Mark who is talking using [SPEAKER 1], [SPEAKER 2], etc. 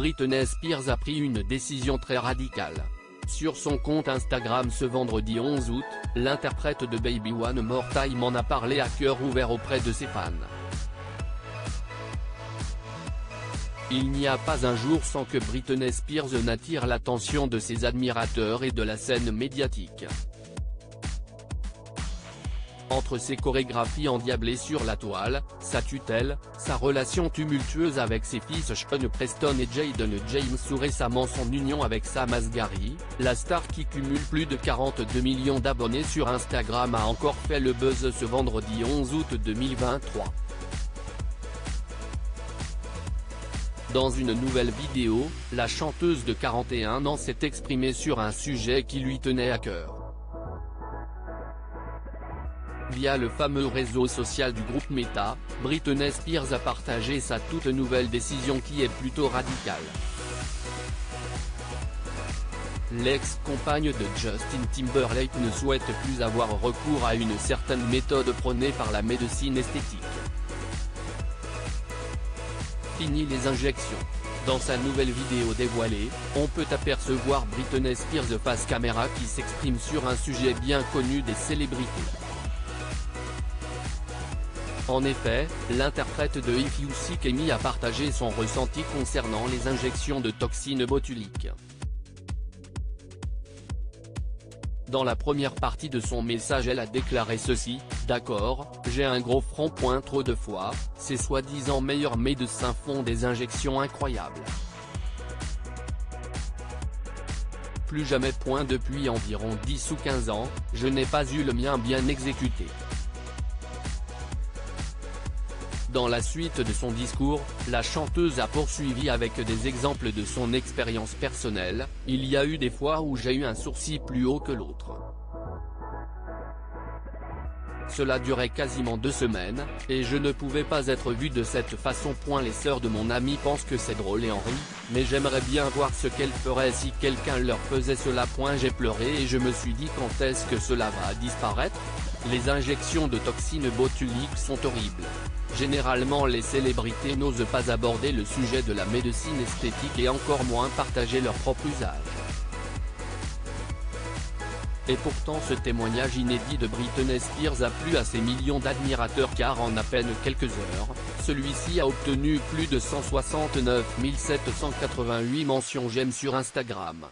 [SPEAKER 1] Britney Spears a pris une décision très radicale. Sur son compte Instagram ce vendredi 11 août, l'interprète de Baby One More Time en a parlé à cœur ouvert auprès de ses fans. Il n'y a pas un jour sans que Britney Spears n'attire l'attention de ses admirateurs et de la scène médiatique. Entre ses chorégraphies endiablées sur la toile, sa tutelle, sa relation tumultueuse avec ses fils Sean Preston et Jayden James ou récemment son union avec Sam Asghari, la star qui cumule plus de 42 millions d'abonnés sur Instagram a encore fait le buzz ce vendredi 11 août 2023. Dans une nouvelle vidéo, la chanteuse de 41 ans s'est exprimée sur un sujet qui lui tenait à cœur. Via le fameux réseau social du groupe Meta, Britney Spears a partagé sa toute nouvelle décision qui est plutôt radicale. L'ex-compagne de Justin Timberlake ne souhaite plus avoir recours à une certaine méthode prônée par la médecine esthétique. Fini les injections. Dans sa nouvelle vidéo dévoilée, on peut apercevoir Britney Spears face caméra qui s'exprime sur un sujet bien connu des célébrités. En effet, l'interprète de If You Seek Me a partagé son ressenti concernant les injections de toxines botuliques. Dans la première partie de son message elle a déclaré ceci: « D'accord, j'ai un gros front point trop de fois, ces soi-disant meilleurs médecins font des injections incroyables. Plus jamais point depuis environ 10 ou 15 ans, je n'ai pas eu le mien bien exécuté. » Dans la suite de son discours, la chanteuse a poursuivi avec des exemples de son expérience personnelle. « Il y a eu des fois où j'ai eu un sourcil plus haut que l'autre. Cela durait quasiment 2 semaines, et je ne pouvais pas être vue de cette façon. Les sœurs de mon ami pensent que c'est drôle et en rient, mais j'aimerais bien voir ce qu'elles feraient si quelqu'un leur faisait cela. J'ai pleuré et je me suis dit quand est-ce que cela va disparaître ? Les injections de toxines botuliques sont horribles. Généralement les célébrités n'osent pas aborder le sujet de la médecine esthétique et encore moins partager leur propre usage. » Et pourtant ce témoignage inédit de Britney Spears a plu à ses millions d'admirateurs car en à peine quelques heures, celui-ci a obtenu plus de 169 788 mentions j'aime sur Instagram.